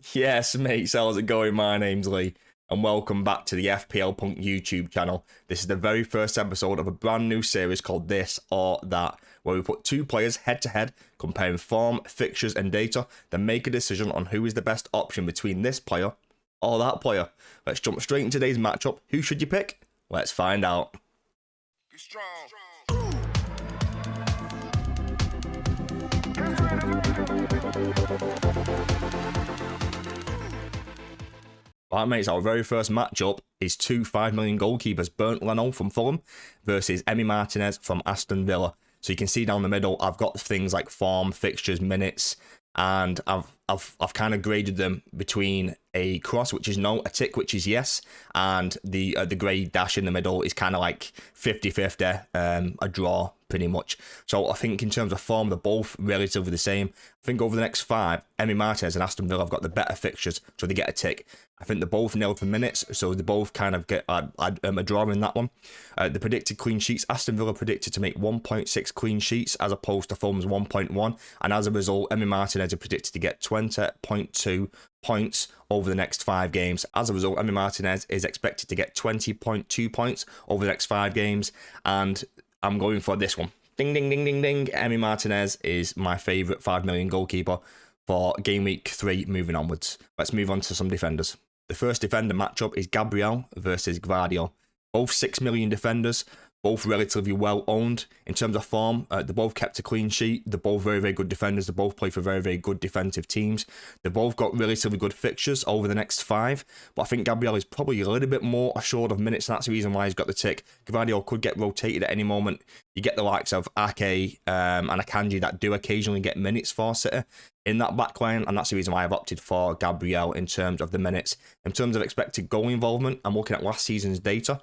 Yes, mate, how's it going? My name's Lee, and welcome back to the FPL Punk YouTube channel. This is the very first episode of a brand new series called This or That, where we put two players head to head, comparing form, fixtures, and data, then make a decision on who is the best option between this player or that player. Let's jump straight into today's matchup. Who should you pick? Let's find out. Get strong. Right, mates, our very first matchup is two 5 million goalkeepers, Bernd Leno from Fulham versus Emi Martinez from Aston Villa. So you can see down the middle, I've got things like form, fixtures, minutes, and I've kind of graded them between a cross, which is no, a tick, which is yes, and the grey dash in the middle is kind of like 50-50, a draw, pretty much. So I think in terms of form, they're both relatively the same. I think over the next five, Emi Martinez and Aston Villa have got the better fixtures, so they get a tick. I think they're both nailed for minutes, so they both kind of get a draw in that one. The predicted clean sheets, Aston Villa predicted to make 1.6 clean sheets as opposed to Fulham's 1.1, and as a result, Emi Martinez are predicted to get 20.2 points over the next 5 games. As a result, Emi Martinez is expected to get 20.2 points over the next 5 games, and I'm going for this one. Ding, ding, ding, ding, ding. Emi Martinez is my favourite 5 million goalkeeper for game week 3 moving onwards. Let's move on to some defenders. The first defender matchup is Gabriel versus Gvardiol. Both 6 million defenders, both relatively well owned. In terms of form, they both kept a clean sheet. They're both very, very good defenders. They both play for very, very good defensive teams. They've both got relatively good fixtures over the next 5. But I think Gabriel is probably a little bit more assured of minutes, and that's the reason why he's got the tick. Gvardiol could get rotated at any moment. You get the likes of Ake and Akanji that do occasionally get minutes for City in that backline, and that's the reason why I've opted for Gabriel in terms of the minutes. In terms of expected goal involvement, I'm looking at last season's data.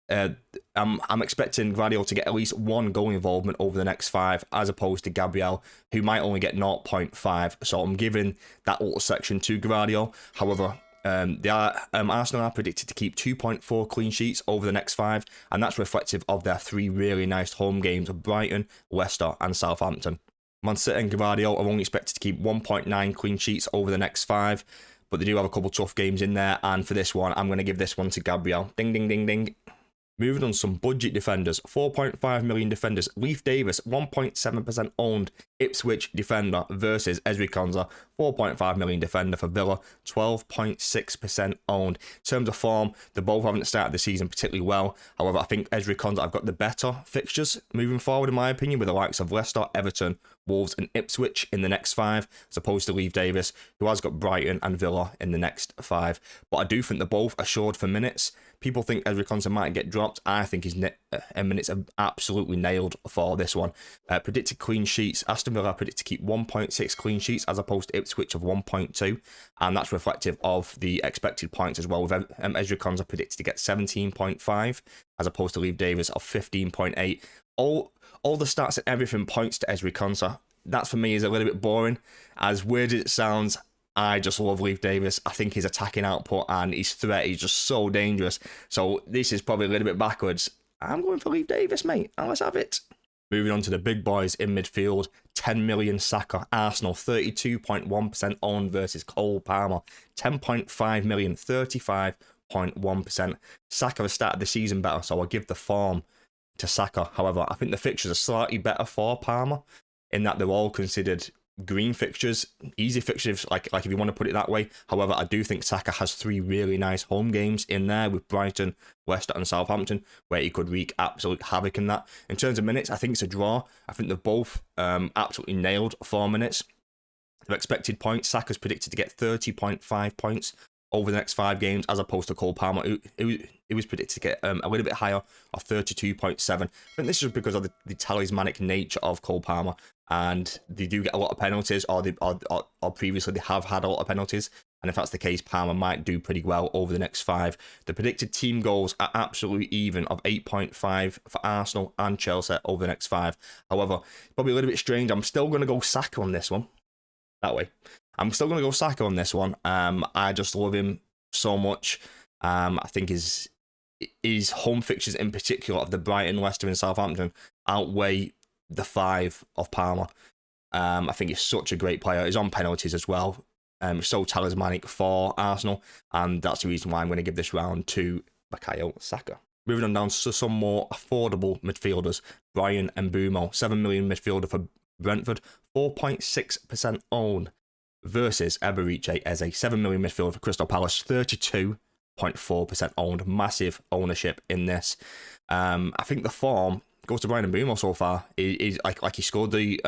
I'm expecting Gvardiol to get at least 1 goal involvement over the next 5, as opposed to Gabriel, who might only get 0.5. So I'm giving that little section to Gvardiol. However, Arsenal are predicted to keep 2.4 clean sheets over the next 5, and that's reflective of their 3 really nice home games of Brighton, Leicester, and Southampton. Man City and Gvardiol are only expected to keep 1.9 clean sheets over the next 5, but they do have a couple tough games in there, and for this one, I'm going to give this one to Gabriel. Ding, ding, ding, ding. Moving on some budget defenders, 4.5 million defenders. Leif Davis, 1.7% owned Ipswich defender versus Ezri Konsa, 4.5 million defender for Villa, 12.6% owned. In terms of form, they both haven't started the season particularly well. However, I think Ezri Konsa have got the better fixtures moving forward, in my opinion, with the likes of Leicester, Everton, Wolves and Ipswich in the next 5, as opposed to Leif Davis, who has got Brighton and Villa in the next 5. But I do think they're both assured for minutes. People think Ezri Konsa might get dropped. I think his minutes are absolutely nailed for this one. Predicted clean sheets, Aston Villa are predicted to keep 1.6 clean sheets as opposed to Ipswich of 1.2, and that's reflective of the expected points as well, with Ezri Konsa predicted to get 17.5 as opposed to Leif Davis of 15.8. All the stats and everything points to Ezri Konsa. That for me is a little bit boring. As weird as it sounds, I just love Leif Davis. I think his attacking output and his threat is just so dangerous. So this is probably a little bit backwards. I'm going for Leif Davis, mate, and let's have it. Moving on to the big boys in midfield, 10 million Saka, Arsenal, 32.1% owned versus Cole Palmer, 10.5 million, 35.1%. Saka has started the season better, so I'll give the form to Saka. However, I think the fixtures are slightly better for Palmer, in that they're all considered green fixtures, easy fixtures, like if you want to put it that way. However, I do think Saka has 3 really nice home games in there with Brighton, Leicester and Southampton, where he could wreak absolute havoc in that. In terms of minutes, I think it's a draw. I think they've both absolutely nailed 4 minutes. Their expected points, Saka's predicted to get 30.5 points over the next 5 games, as opposed to Cole Palmer, who was predicted to get a little bit higher, of 32.7. I think this is because of the talismanic nature of Cole Palmer, and they do get a lot of penalties, or previously they have had a lot of penalties, and if that's the case, Palmer might do pretty well over the next 5. The predicted team goals are absolutely even, of 8.5 for Arsenal and Chelsea over the next 5. However, probably a little bit strange, I'm still going to go Saka on this one. That way. I'm still going to go Saka on this one. I just love him so much. I think his home fixtures in particular of the Brighton, Leicester and Southampton outweigh the 5 of Palmer. I think he's such a great player. He's on penalties as well. so talismanic for Arsenal, and that's the reason why I'm going to give this round to Bukayo Saka. Moving on down to some more affordable midfielders. Bryan Mbeumo, 7 million midfielder for Brentford, 4.6% owned, versus Eberechi as a 7 million midfielder for Crystal Palace, 32.4% owned. Massive ownership in this. I think the form goes to Bryan Mbeumo so far. He's like he scored he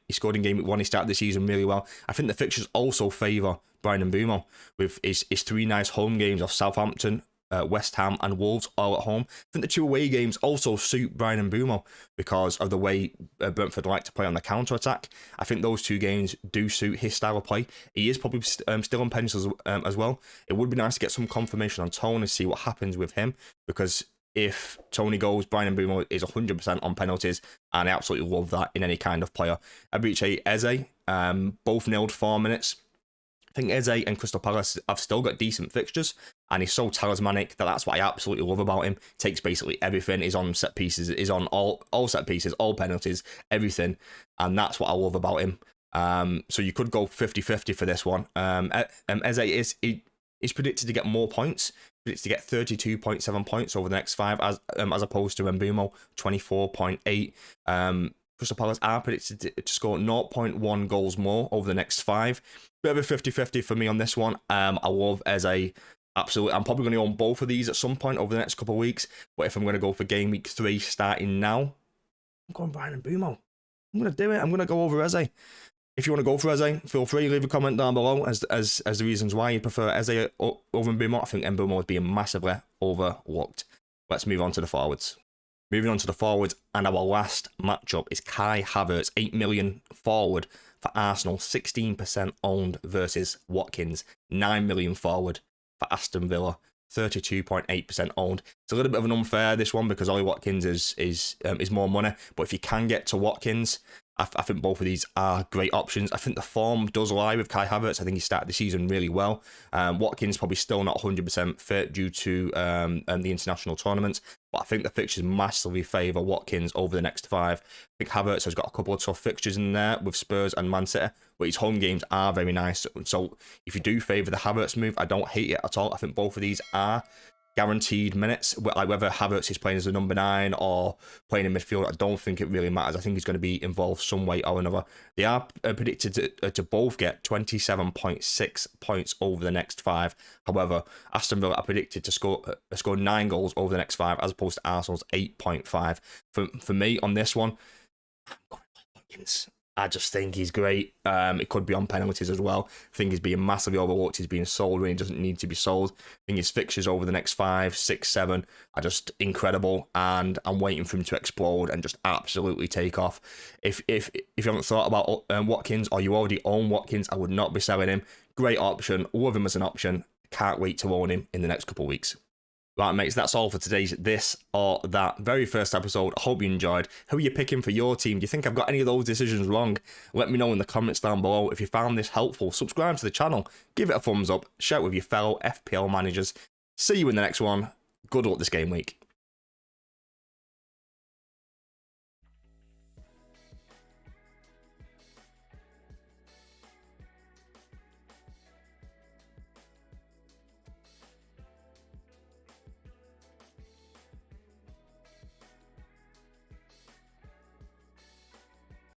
scored in Gameweek 1. He started the season really well. I think the fixtures also favour Bryan Mbeumo with his 3 nice home games of Southampton, West Ham and Wolves all at home. I think the 2 away games also suit Bryan Mbeumo because of the way Brentford like to play on the counter-attack. I think those 2 games do suit his style of play. He is probably still on pencils as well. It would be nice to get some confirmation on Tony to see what happens with him, because if Tony goes, Bryan Mbeumo is 100% on penalties, and I absolutely love that in any kind of player. Eberechi, Eze, both nailed 4 minutes. I think Eze and Crystal Palace have still got decent fixtures, and he's so talismanic that's what I absolutely love about him. Takes basically everything. He's on set pieces, he's on all set pieces, all penalties, everything, and that's what I love about him. So you could go 50-50 for this one. Eze is predicted to get more points. Predicted to get 32.7 points over the next 5, as opposed to Mbeumo, 24.8. Crystal Palace are predicted to score 0.1 goals more over the next 5. Bit of a 50-50 for me on this one. I love Eze. Absolutely. I'm probably going to own both of these at some point over the next couple of weeks. But if I'm going to go for Game Week 3 starting now, I'm going Bryan Mbeumo. I'm going to do it. I'm going to go over Eze. If you want to go for Eze, feel free, leave a comment down below as the reasons why you prefer Eze over Mbeumo. I think Mbeumo is being massively overlooked. Let's move on to the forwards. Moving on to the forwards, and our last matchup is Kai Havertz, 8 million forward for Arsenal, 16% owned, versus Watkins, 9 million forward for Aston Villa, 32.8% owned. It's a little bit of an unfair, this one, because Ollie Watkins is more money, but if you can get to Watkins, I think both of these are great options. I think the form does lie with Kai Havertz. I think he started the season really well. Watkins probably still not 100% fit due to the international tournaments, but I think the fixtures massively favour Watkins over the next 5. I think Havertz has got a couple of tough fixtures in there with Spurs and Man City, but his home games are very nice. So if you do favour the Havertz move, I don't hate it at all. I think both of these are guaranteed minutes. Like whether Havertz is playing as a number 9 or playing in midfield, I don't think it really matters. I think he's going to be involved some way or another. They are predicted to both get 27.6 points over the next 5. However, Aston Villa are predicted to score 9 goals over the next 5, as opposed to Arsenal's 8.5. For me on this one, I'm going with Watkins. I just think he's great. It could be on penalties as well. I think he's being massively overlooked. He's being sold when he doesn't need to be sold. I think his fixtures over the next 5, 6, 7 are just incredible, and I'm waiting for him to explode and just absolutely take off. If you haven't thought about Watkins, or you already own Watkins, I would not be selling him. Great option. Love him as an option. Can't wait to own him in the next couple of weeks. Right, mates, that's all for today's This or That very first episode. I hope you enjoyed. Who are you picking for your team? Do you think I've got any of those decisions wrong? Let me know in the comments down below. If you found this helpful, subscribe to the channel, give it a thumbs up, share it with your fellow FPL managers. See you in the next one. Good luck this game week.